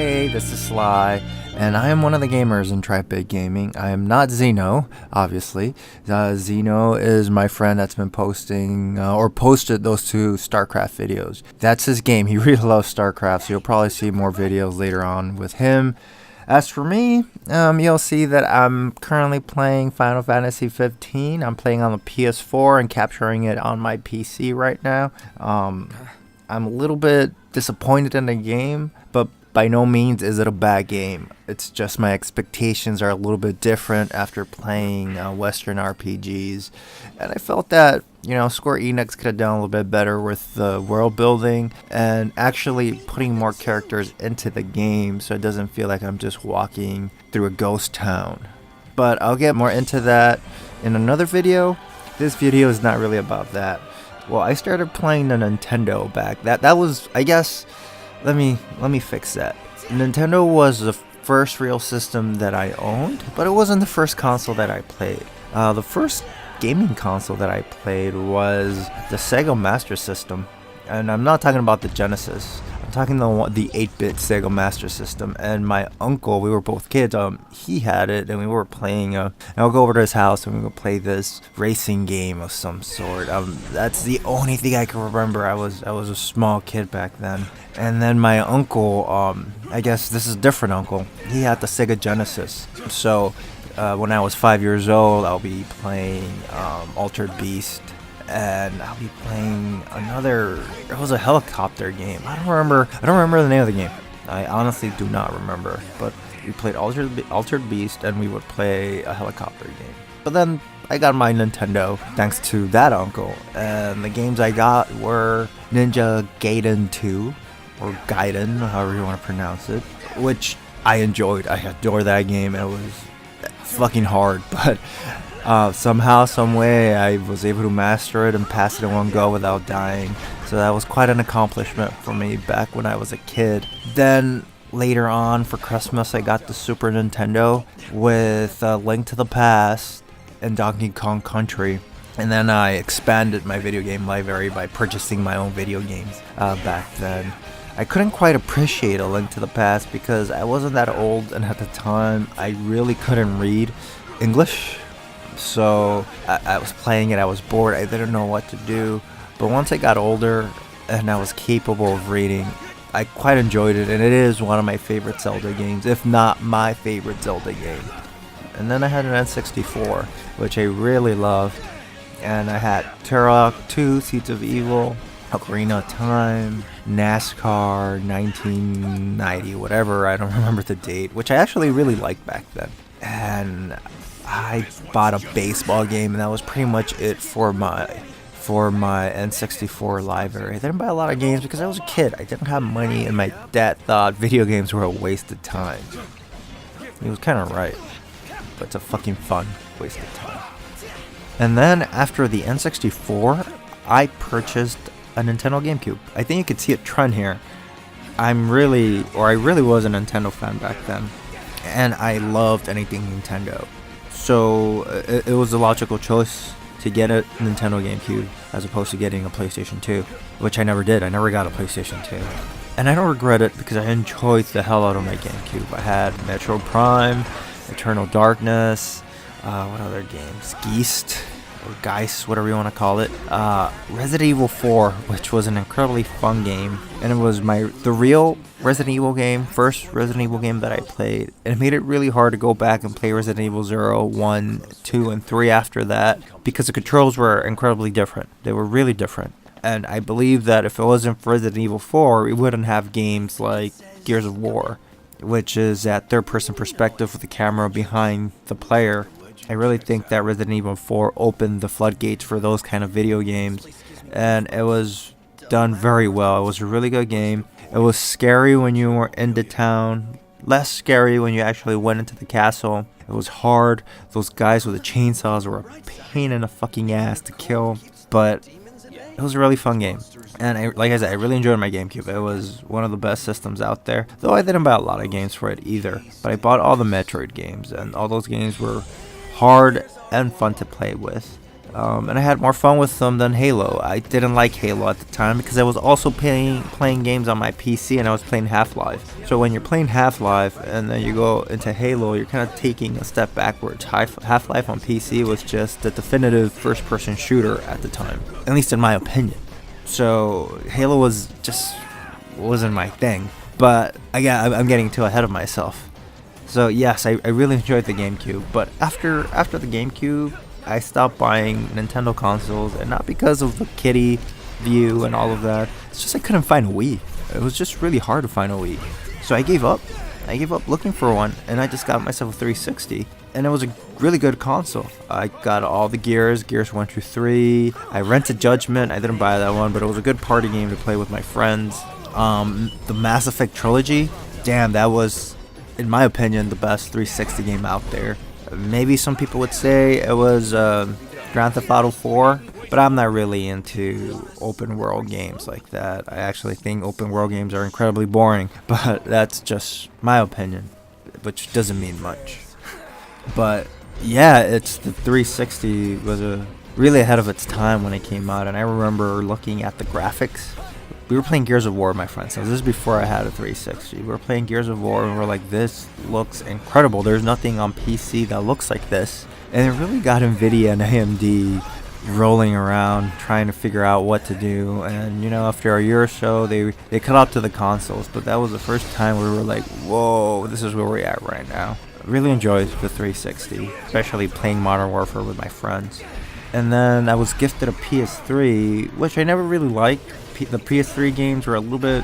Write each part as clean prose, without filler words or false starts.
Hey, this is Sly, and I am one of the gamers in Tribe Big Gaming. I am not Zeno, obviously. Zeno is my friend that's been posting, or posted those two StarCraft videos. That's his game. He really loves StarCraft, so you'll probably see more videos later on with him. As for me, you'll see that I'm currently playing Final Fantasy 15. I'm playing on the PS4 and capturing it on my PC right now. I'm a little bit disappointed in the game, but by no means is it a bad game. It's just my expectations are a little bit different after playing Western RPGs. And I felt that, Square Enix could have done a little bit better with the world building and actually putting more characters into the game so it doesn't feel like I'm just walking through a ghost town. But I'll get more into that in another video. This video is not really about that. Well, I started playing the Nintendo back. That was, I guess, let me fix that. Nintendo was the first real system that I owned, but it wasn't the first console that I played. The first gaming console that I played was the Sega Master System, and I'm not talking about the Genesis. I'm talking the 8-bit Sega Master System. And my uncle, we were both kids. He had it, and we were playing. I'll go over to his house, and we would play this racing game of some sort. That's the only thing I can remember. I was a small kid back then. And then my uncle, I guess this is a different uncle. He had the Sega Genesis. So when I was 5 years old, I'll be playing Altered Beast. And I'll be playing it was a helicopter game. I don't remember the name of the game. I honestly do not remember. But we played Altered Beast, and we would play a helicopter game. But then I got my Nintendo thanks to that uncle. And the games I got were Ninja Gaiden 2, or Gaiden, however you want to pronounce it, which I enjoyed. I adored that game. It was fucking hard, but somehow, some way, I was able to master it and pass it in one go without dying. So that was quite an accomplishment for me back when I was a kid. Then later on for Christmas, I got the Super Nintendo with Link to the Past and Donkey Kong Country. And then I expanded my video game library by purchasing my own video games back then. I couldn't quite appreciate A Link to the Past because I wasn't that old, and at the time I really couldn't read English. So I was playing it, I was bored, I didn't know what to do. But once I got older and I was capable of reading, I quite enjoyed it, and it is one of my favorite Zelda games, if not my favorite Zelda game. And then I had an N64, which I really loved, and I had Turok 2, Seeds of Evil, Ocarina of Time, NASCAR 1990, whatever, I don't remember the date, which I actually really liked back then. And I bought a baseball game, and that was pretty much it for my N64 library. I didn't buy a lot of games because I was a kid. I didn't have money, and my dad thought video games were a waste of time. He was kind of right, but it's a fucking fun waste of time. And then after the N64, I purchased a Nintendo GameCube. I think you can see a trend here. I really was a Nintendo fan back then, and I loved anything Nintendo. So it was a logical choice to get a Nintendo GameCube as opposed to getting a PlayStation 2, which I never did. I never got a PlayStation 2. And I don't regret it because I enjoyed the hell out of my GameCube. I had Metroid Prime, Eternal Darkness, what other games? Geist, whatever you want to call it. Resident Evil 4, which was an incredibly fun game. And it was the real Resident Evil game, first Resident Evil game that I played. And it made it really hard to go back and play Resident Evil 0, 1, 2, and 3 after that, because the controls were incredibly different. They were really different. And I believe that if it wasn't for Resident Evil 4, we wouldn't have games like Gears of War, which is that third-person perspective with the camera behind the player. I really think that Resident Evil 4 opened the floodgates for those kind of video games, and it was done very well. It was a really good game. It was scary when you were in the town, less scary when you actually went into the castle. It was hard. Those guys with the chainsaws were a pain in the fucking ass to kill, but it was a really fun game. And like I said, I really enjoyed my GameCube. It was one of the best systems out there, though I didn't buy a lot of games for it either. But I bought all the Metroid games, and all those games were hard and fun to play with. and I had more fun with them than Halo. I didn't like Halo at the time because I was also playing games on my PC, and I was playing Half-Life. So when you're playing Half-Life and then you go into Halo, you're kind of taking a step backwards. Half-Life on PC was just the definitive first-person shooter at the time, at least in my opinion. So Halo wasn't my thing. But I'm getting too ahead of myself. So yes, I really enjoyed the GameCube. But after the GameCube, I stopped buying Nintendo consoles, and not because of the kitty view and all of that. It's just I couldn't find a Wii. It was just really hard to find a Wii. So I gave up. I gave up looking for one, and I just got myself a 360. And it was a really good console. I got all the Gears 1 through 3. I rented Judgment. I didn't buy that one, but it was a good party game to play with my friends. The Mass Effect trilogy, damn, that was, in my opinion, the best 360 game out there. Maybe some people would say it was Grand Theft Auto 4, but I'm not really into open world games like that. I actually think open world games are incredibly boring, but that's just my opinion, which doesn't mean much. But yeah, it's the 360 was really ahead of its time when it came out, and I remember looking at the graphics. We were playing Gears of War, my friends. So this is before I had a 360. We were playing Gears of War, and we're like, this looks incredible. There's nothing on PC that looks like this. And it really got NVIDIA and AMD rolling around, trying to figure out what to do. And, after a year or so, they cut up to the consoles. But that was the first time we were like, whoa, this is where we're at right now. I really enjoyed the 360, especially playing Modern Warfare with my friends. And then I was gifted a PS3, which I never really liked. The PS3 games were a little bit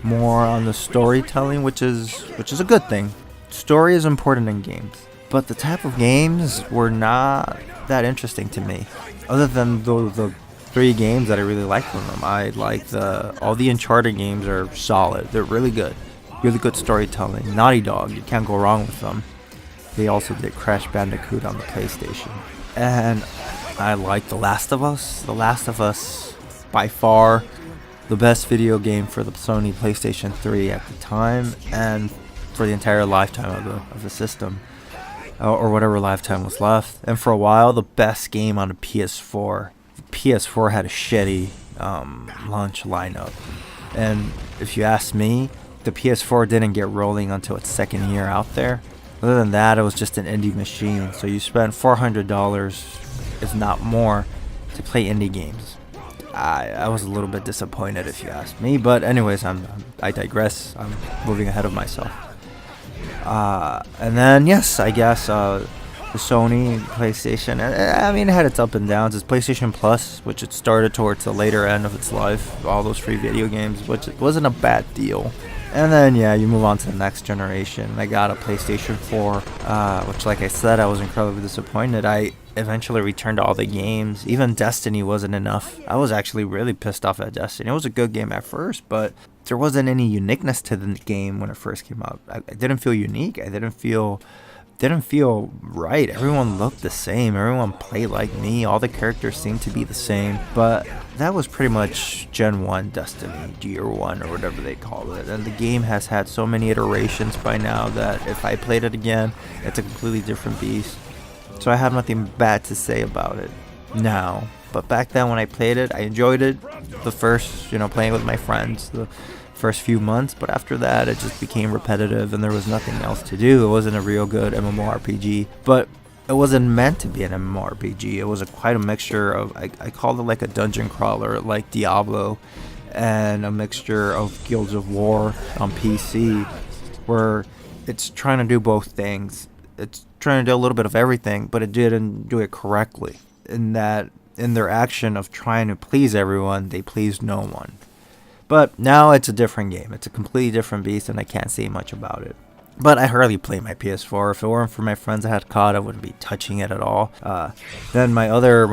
more on the storytelling, which is a good thing. Story is important in games, but the type of games were not that interesting to me. Other than the 3 games that I really liked from them, I like all the Uncharted games are solid. They're really good storytelling. Naughty Dog, you can't go wrong with them. They also did Crash Bandicoot on the PlayStation, and I like The Last of Us. The Last of Us, by far the best video game for the Sony PlayStation 3 at the time, and for the entire lifetime of the system, or whatever lifetime was left. And for a while, the best game on the PS4. The PS4 had a shitty launch lineup, and if you ask me, the PS4 didn't get rolling until its second year out there. Other than that, it was just an indie machine. So you spent $400, if not more, to play indie games. I was a little bit disappointed, if you ask me, but anyways, I digress. I'm moving ahead of myself. And then yes, I guess the Sony PlayStation. I mean, it had its up and downs. It's PlayStation Plus, which it started towards the later end of its life. All those free video games, which wasn't a bad deal. And then yeah, you move on to the next generation. I got a PlayStation 4, which, like I said, I was incredibly disappointed. I eventually returned to all the games. Even Destiny wasn't enough. I was actually really pissed off at Destiny. It was a good game at first, but there wasn't any uniqueness to the game when it first came out. I didn't feel unique. I didn't feel right. Everyone looked the same. Everyone played like me. All the characters seemed to be the same. But that was pretty much Gen 1 Destiny, Year 1, or whatever they call it. And the game has had so many iterations by now that if I played it again, it's a completely different beast. So I have nothing bad to say about it now. But back then when I played it, I enjoyed it. The first, playing with my friends, the first few months. But after that, it just became repetitive and there was nothing else to do. It wasn't a real good MMORPG. But it wasn't meant to be an MMORPG. It was quite a mixture of, I called it like a dungeon crawler, like Diablo, and a mixture of Guilds of War on PC, where it's trying to do both things. It's trying to do a little bit of everything, but it didn't do it correctly. In that, in their action of trying to please everyone, they pleased no one. But now it's a different game. It's a completely different beast, and I can't say much about it. But I hardly play my PS4. If it weren't for my friends I had COD, I wouldn't be touching it at all. Then my other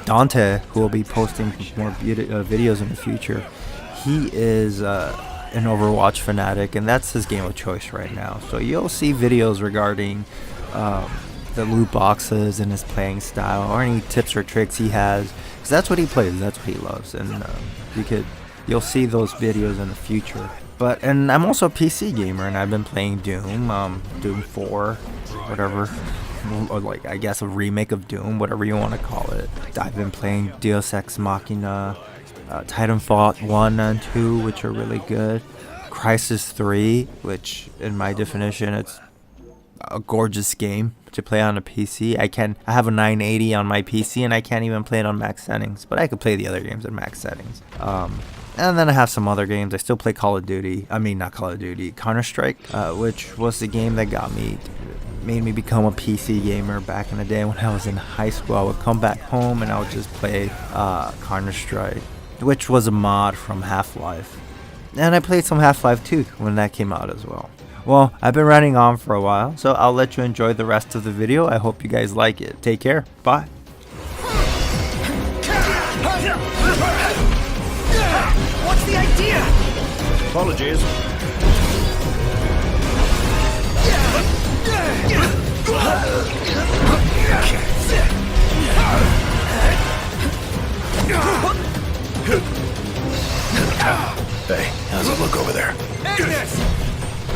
Dante, who will be posting more videos in the future, he is an Overwatch fanatic, and that's his game of choice right now. So you'll see videos regarding the loot boxes and his playing style, or any tips or tricks he has, because that's what he plays, that's what he loves, and you'll see those videos in the future. And I'm also a PC gamer, and I've been playing Doom 4, whatever. or like I guess a remake of Doom, whatever you want to call it. I've been playing Deus Ex Machina, Titanfall 1 and 2, which are really good. Crisis 3, which in my definition, it's a gorgeous game to play on a PC. I have a 980 on my PC and I can't even play it on max settings, but I could play the other games at max settings. And then I have some other games. I still play Call of Duty. I mean, not Call of Duty, Counter-Strike, which was the game that made me become a PC gamer back in the day when I was in high school. I would come back home and I would just play Counter-Strike, which was a mod from Half-Life. And I played some Half-Life 2 when that came out as well. Well, I've been running on for a while, so I'll let you enjoy the rest of the video. I hope you guys like it. Take care. Bye. What's the idea? Apologies. Hey, how's it look over there? Agnes!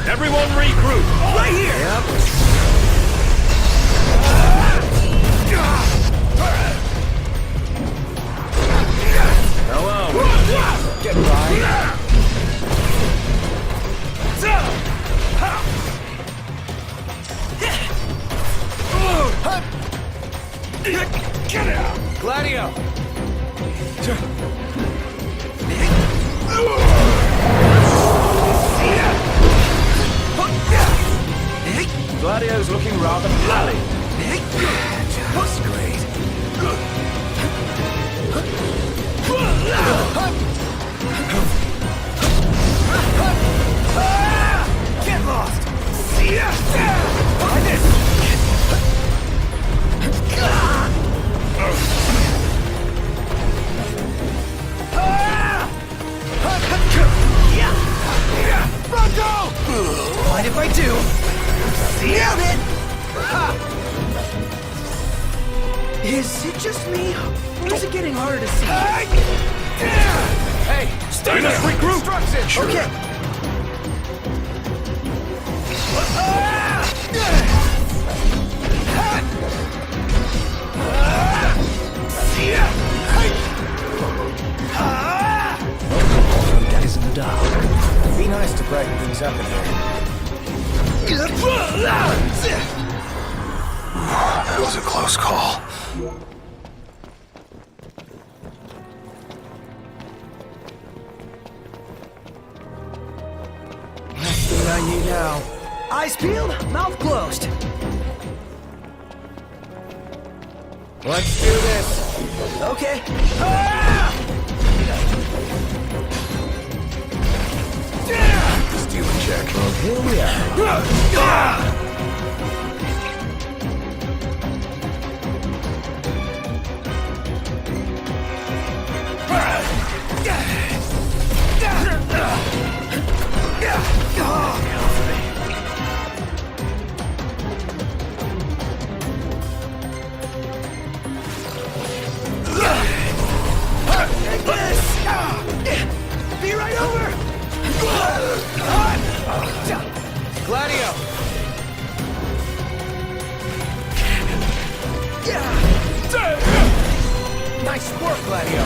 Everyone regroup! Right here! Yep. Hello. Get by. Get out! Gladio! Gladio's looking rather bloody. Just great. Get lost! Behind this! Bronco! Mind if I do? Nailed it! Is it just me, or is it getting harder to see? Hey, stay there! Regroup! Instructions! Sure. Okay. Guys in the dark. Be nice to brighten things up in here. That was a close call. Last thing I need now. Eyes peeled, mouth closed. Let's do this. Okay. Stealing check. Well, here we are. Be right over! Gladio! Nice work, Gladio!